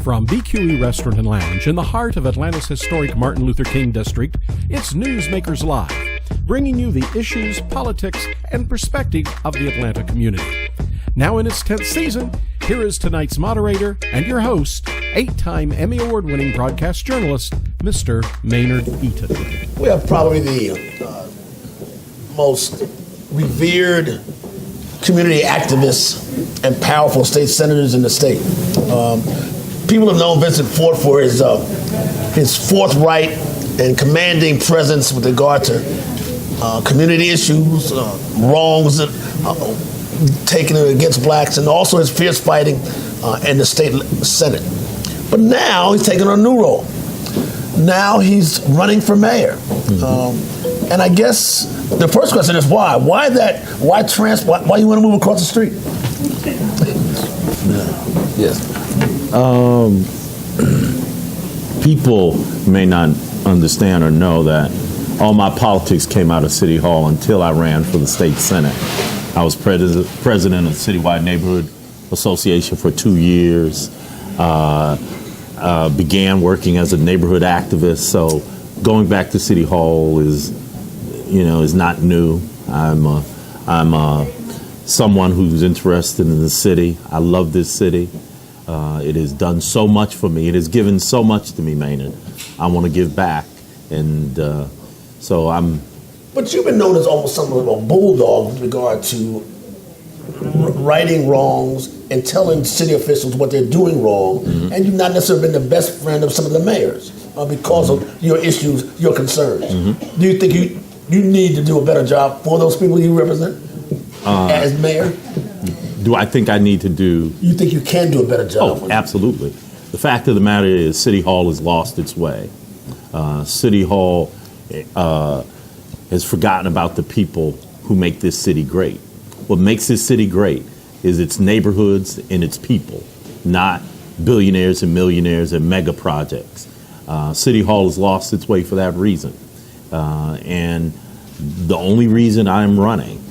From BQE Restaurant and Lounge in the heart of Atlanta's historic Martin Luther King District, it's Newsmakers Live, bringing you the issues, politics, and perspective of the Atlanta community. Now in its 10th season, here is tonight's moderator and your host, 8-time Emmy Award-winning broadcast journalist, Mr. Maynard Eaton. We have probably the most revered community activists and powerful state senators in the state. People have known Vincent for his forthright and commanding presence with regard to community issues, wrongs taken against blacks, and also his fierce fighting in the state Senate. But now he's taking on a new role. Now he's running for mayor. And I guess the first question is why? Why you want to move across the street? Yes. People may not understand or know that all my politics came out of City Hall until I ran for the state Senate. I was president of the Citywide Neighborhood Association for 2 years. Began working as a neighborhood activist. So going back to City Hall is not new. I'm someone who's interested in the city. I love this city. It has done so much for me. It has given so much to me, Maynard. I want to give back, and so I'm. But you've been known as almost something of a bulldog with regard to righting wrongs and telling city officials what they're doing wrong, and you've not necessarily been the best friend of some of the mayors because of your issues, your concerns. Do you think you need to do a better job for those people you represent as mayor? Do I think I need to do? You think you can do a better job? Oh, absolutely. The fact of the matter is City Hall has lost its way. City Hall has forgotten about the people who make this city great. What makes this city great is its neighborhoods and its people, not billionaires and millionaires and mega projects. City Hall has lost its way for that reason. And the only reason I'm running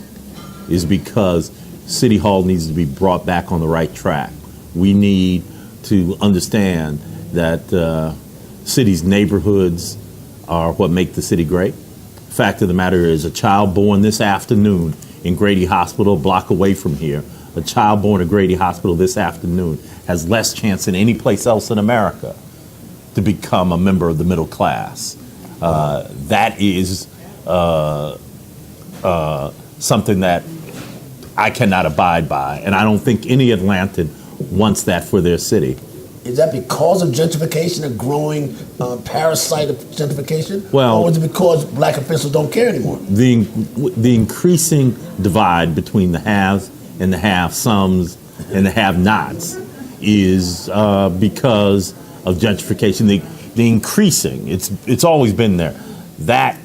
is because City Hall needs to be brought back on the right track. We need to understand that city's neighborhoods are what make the city great. Fact of the matter is, a child born this afternoon in Grady Hospital, a block away from here, a child born at Grady Hospital this afternoon has less chance than any place else in America to become a member of the middle class. That is something that I cannot abide by, and I don't think any Atlantan wants that for their city. Is that because of gentrification, a growing parasite of gentrification? Well, or is it because black officials don't care anymore? The increasing divide between the haves and the have-somes and the have-nots is because of gentrification. The increasing, it's always been there. That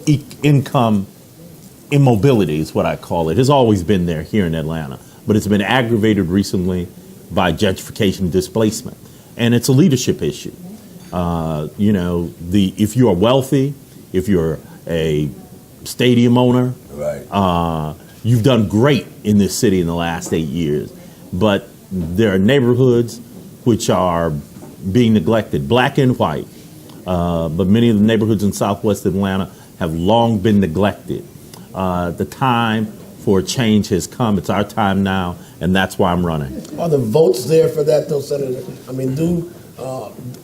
income immobility is what I call it. Has always been there here in Atlanta, but it's been aggravated recently by gentrification displacement, and it's a leadership issue. If you are wealthy, if you're a stadium owner, right, you've done great in this city in the last 8 years. But there are neighborhoods which are being neglected, black and white. But many of the neighborhoods in Southwest Atlanta have long been neglected. The time for a change has come. It's our time now, and that's why I'm running. Are the votes there for that, though, Senator? I mean, do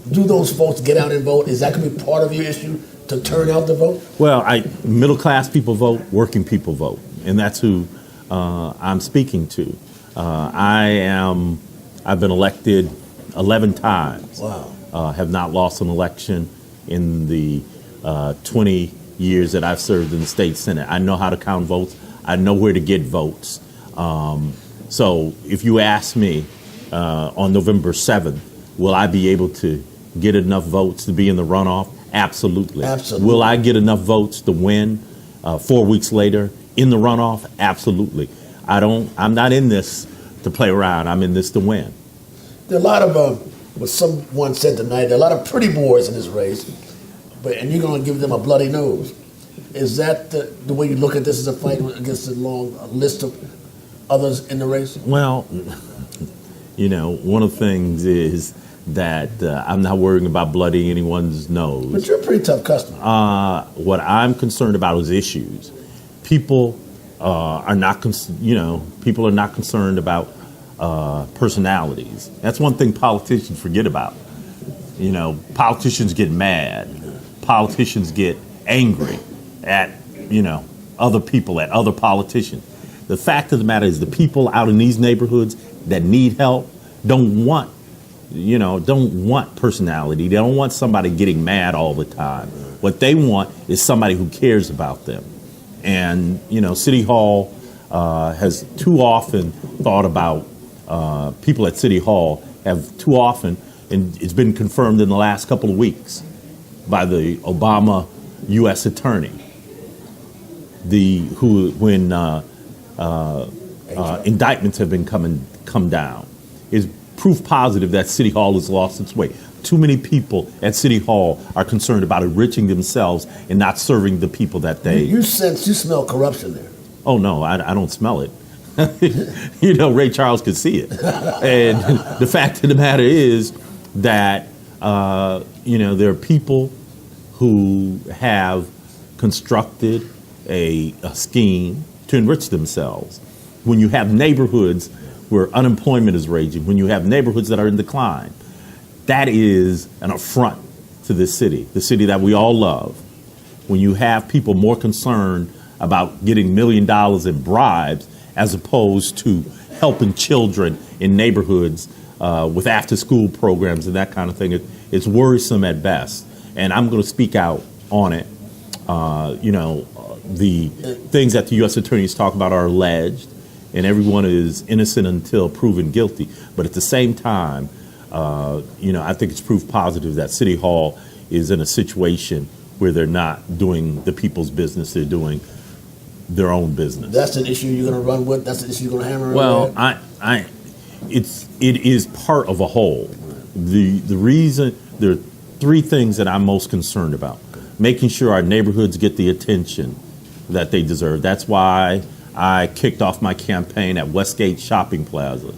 those folks get out and vote? Is that going to be part of your issue, to turn out the vote? Well, middle-class people vote, working people vote, and that's who I'm speaking to. I've been elected 11 times. Wow. Have not lost an election in the 20 years that I've served in the state Senate. I know how to count votes. I know where to get votes. So if you ask me on November 7th, will I be able to get enough votes to be in the runoff? Absolutely. Absolutely. Will I get enough votes to win 4 weeks later in the runoff? Absolutely. I'm not in this to play around. I'm in this to win. There are a lot of, what someone said tonight, there are a lot of pretty boys in this race, and you're going to give them a bloody nose. Is that the way you look at this as a fight against a long list of others in the race? Well, one of the things is that I'm not worrying about blooding anyone's nose. But you're a pretty tough customer. What I'm concerned about is issues. People are not, people are not concerned about personalities. That's one thing politicians forget about. Politicians get mad. Politicians get angry at, other people, at other politicians. The fact of the matter is the people out in these neighborhoods that need help don't want personality. They don't want somebody getting mad all the time. What they want is somebody who cares about them. And, City Hall has too often thought about, people at City Hall have too often, and it's been confirmed in the last couple of weeks by the Obama U.S. attorney, when indictments have been come down, is proof positive that City Hall has lost its way. Too many people at City Hall are concerned about enriching themselves and not serving the people that they... You smell corruption there. Oh, no, I don't smell it. Ray Charles could see it. And the fact of the matter is that, there are people who have constructed a scheme to enrich themselves. When you have neighborhoods where unemployment is raging, when you have neighborhoods that are in decline, that is an affront to this city, the city that we all love. When you have people more concerned about getting $1 million in bribes as opposed to helping children in neighborhoods with after-school programs and that kind of thing, it's worrisome at best. And I'm going to speak out on it. The things that the U.S. attorneys talk about are alleged, and everyone is innocent until proven guilty. But at the same time, I think it's proof positive that City Hall is in a situation where they're not doing the people's business; they're doing their own business. That's an issue you're going to run with. That's an issue you're going to hammer. Well, it is part of a whole. The reason there are three things that I'm most concerned about: making sure our neighborhoods get the attention that they deserve. That's why I kicked off my campaign at Westgate Shopping Plaza.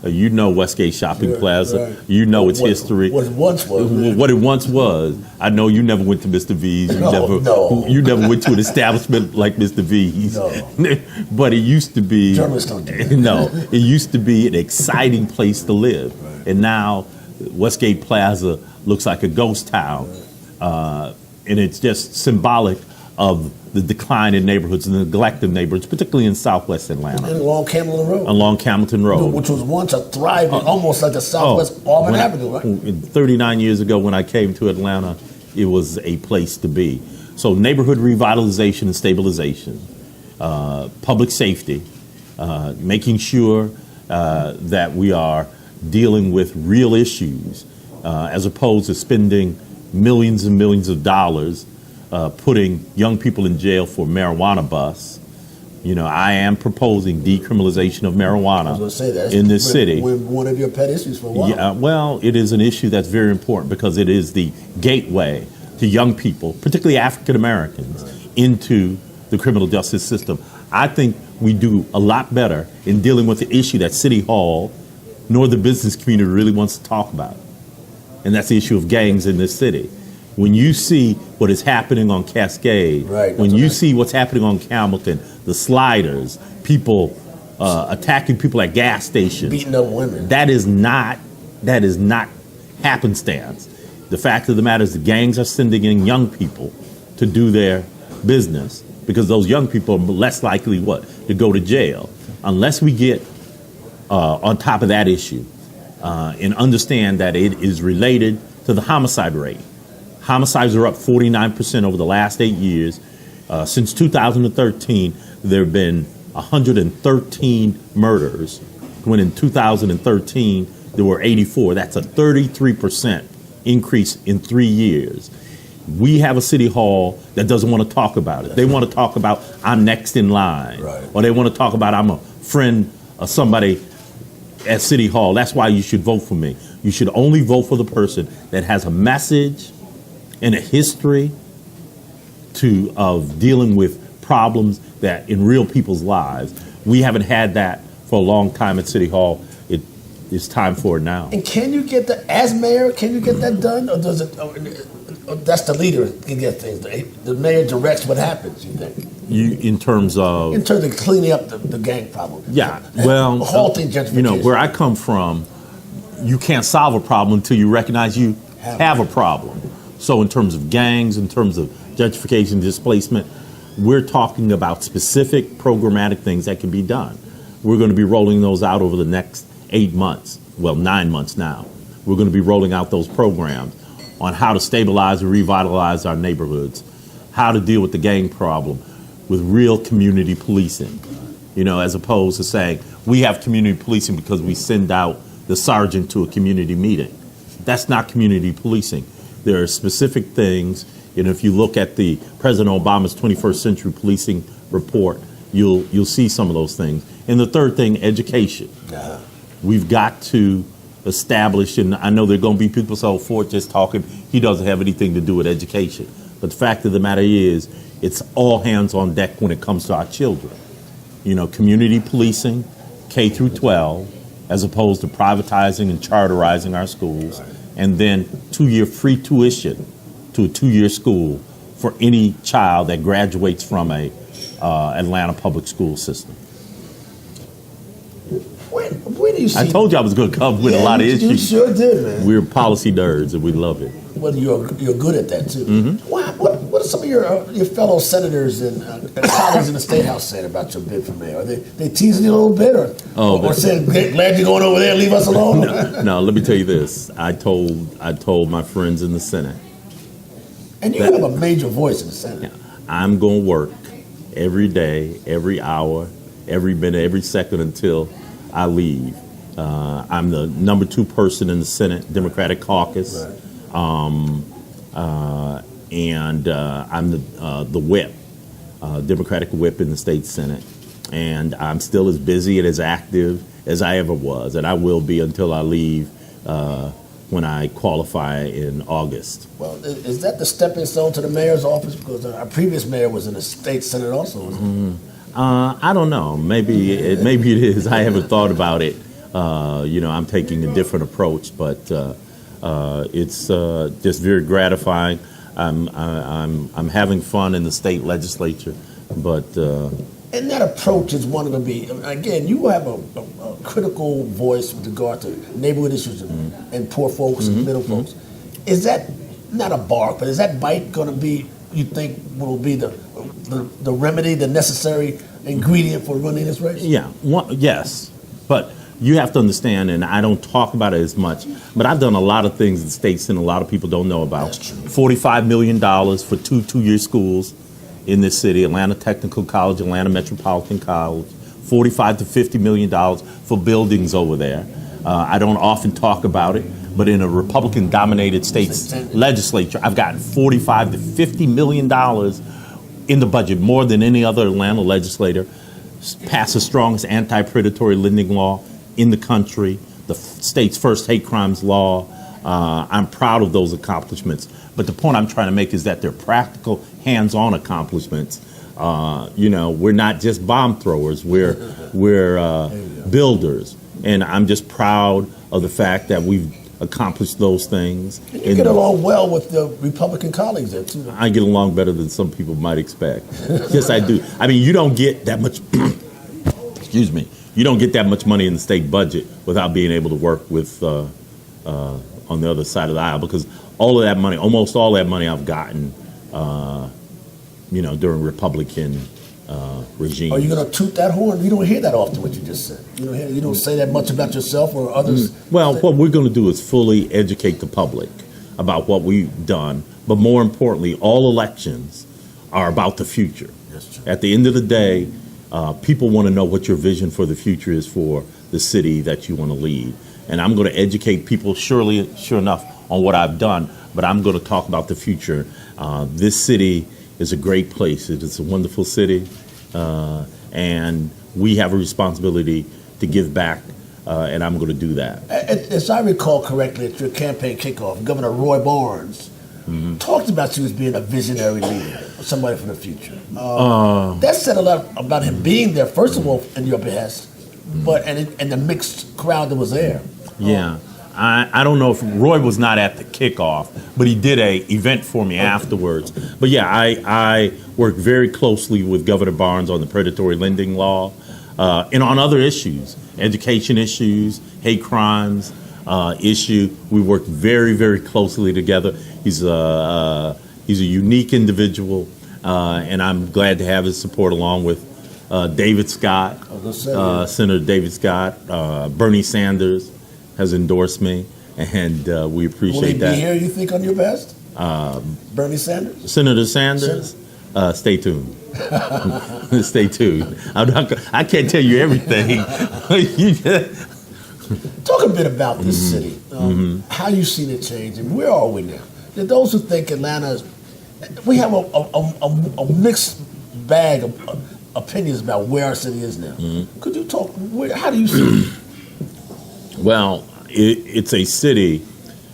Westgate Shopping Plaza. Right. Its history. What it once was. What it once was. I know you never went to Mr. V's. You never went to an establishment like Mr. V's. No. But it used to be. Journalists don't do that. No. It used to be an exciting place to live. Right. And now Westgate Plaza looks like a ghost town. Right. And it's just symbolic of the decline in neighborhoods and the neglect of neighborhoods, particularly in Southwest Atlanta. And along Camden Road. Along Camden Road. Which was once a thriving, almost like a Southwest Auburn Avenue, right? 39 years ago when I came to Atlanta, it was a place to be. So neighborhood revitalization and stabilization, public safety, making sure that we are dealing with real issues as opposed to spending millions and millions of dollars putting young people in jail for marijuana busts. I am proposing decriminalization of marijuana in this city. One of your pet issues for a while. Yeah, well, it is an issue that's very important because it is the gateway to young people, particularly African Americans, into the criminal justice system. I think we do a lot better in dealing with the issue that City Hall nor the business community really wants to talk about, and that's the issue of gangs in this city. When you see what is happening on Cascade, when you see what's happening on Hamilton, the sliders, people attacking people at gas stations, beating up women, that is not happenstance. The fact of the matter is the gangs are sending in young people to do their business because those young people are less likely to go to jail. Unless we get on top of that issue and understand that it is related to the homicide rate. Homicides are up 49% over the last 8 years. Since 2013, there have been 113 murders, when in 2013, there were 84. That's a 33% increase in 3 years. We have a City Hall that doesn't want to talk about it. They want to talk about, I'm next in line. Right. Or they want to talk about, I'm a friend of somebody at City Hall. That's why you should vote for me. You should only vote for the person that has a message and a history of dealing with problems that in real people's lives. We haven't had that for a long time at City Hall. it's time for it now. And can you get that, as mayor, can you get that done? Or does it, or that's the leader can get things. The mayor directs what happens, you think? In terms of cleaning up the gang problem. Yeah, well, halting gentrification. You know, where I come from, you can't solve a problem until you recognize you have a problem. So in terms of gangs, in terms of gentrification, displacement, we're talking about specific programmatic things that can be done. We're going to be rolling those out over the next 8 months, well, 9 months now. We're going to be rolling out those programs on how to stabilize and revitalize our neighborhoods, how to deal with the gang problem with real community policing, you know, as opposed to saying we have community policing because we send out the sergeant to a community meeting. That's not community policing. There are specific things, and if you look at the President Obama's 21st Century Policing report, you'll see some of those things. And the third thing, education. We've got to establish, and I know there are going to be people so Ford just talking, he doesn't have anything to do with education. But the fact of the matter is, it's all hands on deck when it comes to our children. You know, community policing, K through 12, as opposed to privatizing and charterizing our schools, and then 2-year free tuition to a 2-year school for any child that graduates from a Atlanta public school system. Where do you see? I told you I was going to come with a lot of issues. You sure did, man. We're policy nerds and we love it. Well, you're good at that too. What are some of your fellow senators and colleagues in the State House saying about your bid for mayor? Are they teasing you a little bit, or saying, "Glad you're going over there, leave us alone"? No, let me tell you this. I told my friends in the Senate. And you have a major voice in the Senate. I'm going to work every day, every hour, every minute, every second until I leave. I'm the number 2 person in the Senate Democratic Caucus, and I'm the whip, Democratic whip in the state Senate. And I'm still as busy and as active as I ever was, and I will be until I leave when I qualify in August. Well, is that the stepping stone to the mayor's office? Because our previous mayor was in the state Senate also. I don't know. Maybe it is. I haven't thought about it. You know, I'm taking a different approach, but it's just very gratifying. I'm having fun in the state legislature, but. And that approach is one going to be, again, you have a critical voice with regard to neighborhood issues and poor folks and middle folks. Is that not a bark, but is that bite going to be, you think, will be the remedy, the necessary ingredient for running this race? Yeah, yes. But you have to understand, and I don't talk about it as much, but I've done a lot of things in the state Senate a lot of people don't know about. That's true. $45 million for 2 2-year schools in this city, Atlanta Technical College, Atlanta Metropolitan College, $45 to $50 million for buildings over there. I don't often talk about it, but in a Republican-dominated state's legislature, I've gotten $45 to $50 million in the budget, more than any other Atlanta legislator. Passed the strongest anti-predatory lending law in the country, the state's first hate crimes law. I'm proud of those accomplishments. But the point I'm trying to make is that they're practical, hands-on accomplishments. You know, we're not just bomb throwers. We're builders. And I'm just proud of the fact that we've accomplished those things. You get along well with the Republican colleagues there, too. I get along better than some people might expect. Yes, I do. I mean, you don't get that much, excuse me, you don't get that much money in the state budget without being able to work with on the other side of the aisle, because all of that money, almost all that money I've gotten, you know, during Republican regimes. Are you going to toot that horn? You don't hear that often, what you just said. You don't say that much about yourself or others. Well, what we're going to do is fully educate the public about what we've done. But more importantly, all elections are about the future. At the end of the day, people want to know what your vision for the future is for the city that you want to lead. And I'm going to educate people, sure enough, on what I've done. But I'm going to talk about the future. This city is a great place. It is a wonderful city. And we have a responsibility to give back, and I'm going to do that. As I recall correctly, at your campaign kickoff, Governor Roy Barnes talked about you as being a visionary leader, somebody for the future. That said a lot about him being there, first of all, in your behest, but and the mixed crowd that was there. Yeah. I don't know if Roy was not at the kickoff, but he did a event for me afterwards. But yeah, I work very closely with Governor Barnes on the predatory lending law and on other issues, education issues, hate crimes issue. We work very, very closely together. He's a unique individual, and I'm glad to have his support along with David Scott, Senator David Scott, Bernie Sanders has endorsed me, and we appreciate Will he that. be here, you think, on your best? Bernie Sanders? Senator Sanders, stay tuned. Stay tuned. I can't tell you everything. Talk a bit about this city, how you seen it change, and where are we now? There are those who think Atlanta, we have a mixed bag of opinions about where our city is now. Could you talk, how do you see it? Well, it's a city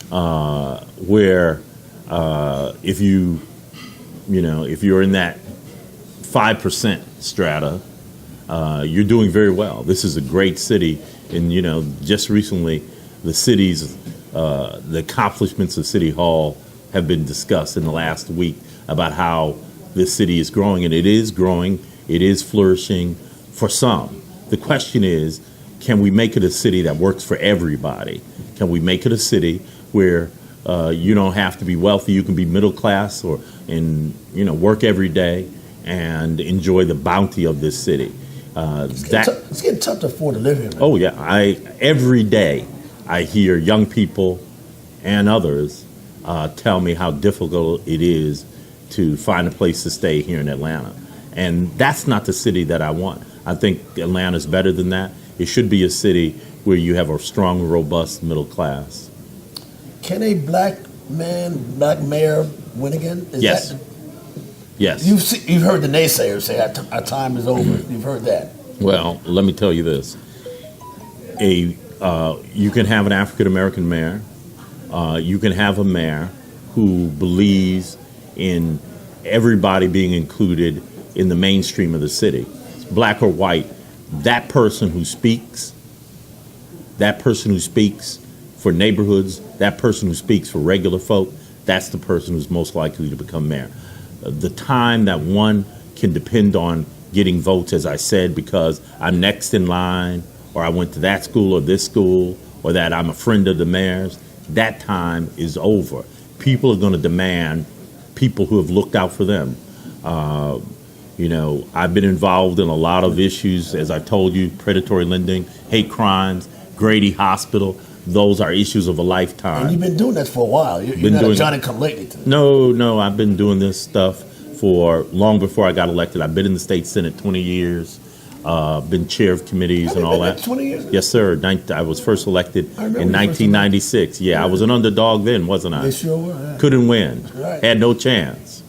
where if you're in that 5% strata, you're doing very well. This is a great city, and just recently, the accomplishments of City Hall have been discussed in the last week about how this city is growing, and it is growing. It is flourishing for some. The question is, can we make it a city that works for everybody? Can we make it a city where you don't have to be wealthy, you can be middle class and work every day and enjoy the bounty of this city? It's getting tough to afford to live here, man. Oh yeah, every day I hear young people and others tell me how difficult it is to find a place to stay here in Atlanta. And that's not the city that I want. I think Atlanta's better than that. It should be a city where you have a strong, robust middle class. Can a black mayor win again? Yes. Yes. You've heard the naysayers say our time is over. You've heard that. Well, let me tell you this. You can have an African-American mayor. You can have a mayor who believes in everybody being included in the mainstream of the city, black or white. That person who speaks for neighborhoods, that person who speaks for regular folk, that's the person who's most likely to become mayor. The time that one can depend on getting votes, as I said, because I'm next in line, or I went to that school or this school, or that I'm a friend of the mayor's, that time is over. People are going to demand people who have looked out for them. I've been involved in a lot of issues, as I told you, predatory lending, hate crimes, Grady Hospital. Those are issues of a lifetime. And you've been doing that for a while. You're not a Johnny-come-lately to this. No, I've been doing this stuff for long before I got elected. I've been in the state Senate 20 years, been chair of committees and all that. 20 years ago? Yes, sir. I was first elected in 1996. Yeah, I was an underdog then, wasn't I? They sure were. Yeah. Couldn't win. Right. Had no chance.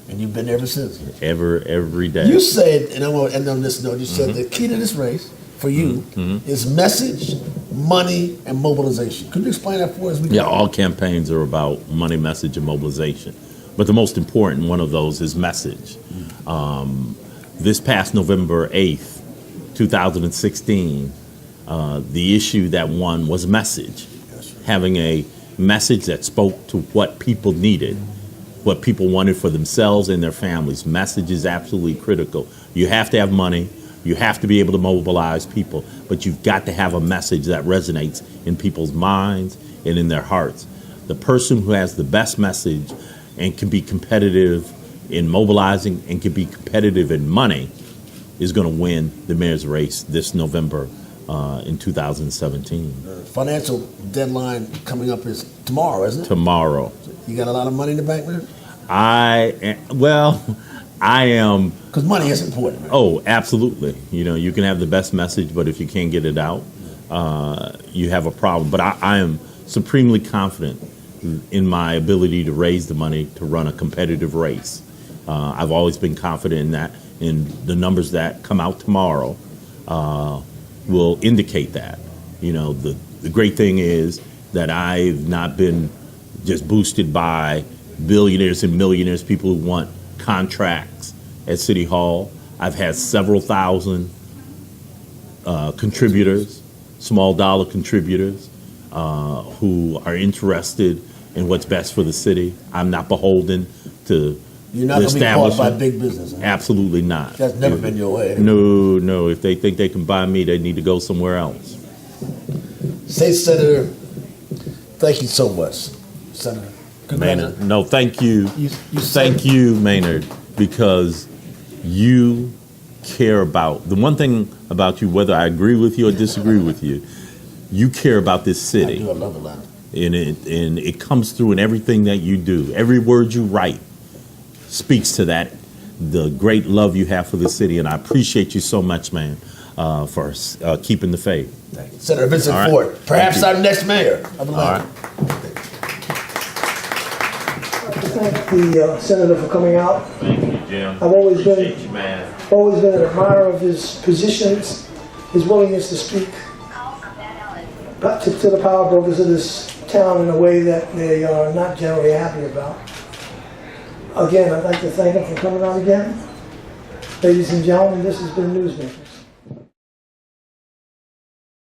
And you've been there ever since. Every day. You said, and I want to end on this note, you said the key to this race for you is message, money, and mobilization. Could you explain that for us? Yeah, all campaigns are about money, message, and mobilization. But the most important one of those is message. This past November 8th, 2016, the issue that won was message. Having a message that spoke to what people needed, what people wanted for themselves and their families. Message is absolutely critical. You have to have money. You have to be able to mobilize people, but you've got to have a message that resonates in people's minds and in their hearts. The person who has the best message and can be competitive in mobilizing and can be competitive in money is going to win the mayor's race this November in 2017. Financial deadline coming up is tomorrow, isn't it? Tomorrow. You got a lot of money in the bank, man? I am. Because money is important, man. Oh, absolutely. You can have the best message, but if you can't get it out, you have a problem. But I am supremely confident in my ability to raise the money to run a competitive race. I've always been confident in that, and the numbers that come out tomorrow will indicate that. The great thing is that I've not been just boosted by billionaires and millionaires, people who want contracts at City Hall. I've had several thousand contributors small dollar contributors who are interested in what's best for the city. I'm not beholden to You're not the going to be bought by establishment. big business. Huh? Absolutely not. That's never been your way. No. If they think they can buy me, they need to go somewhere else. State Senator, thank you so much, Senator. Maynard, no, thank you. Thank You, Maynard, because you care about the one thing about you, whether I agree with you or disagree with you, you care about this I city. do. I love Atlanta. And it comes through in everything that you do. Every word you write speaks to that, the great love you have for the city. And I appreciate you so much, man, for keeping the faith. Thank you. Senator Vincent All right. Ford, perhaps our next mayor of Atlanta. All right. Thank the senator for coming out. Thank you, Jim. I've always been you, man. an admirer of his positions, his willingness to speak to the power brokers of this town in a way that they are not generally happy about. Again, I'd like to thank him for coming out again. Ladies and gentlemen, this has been Newsmakers.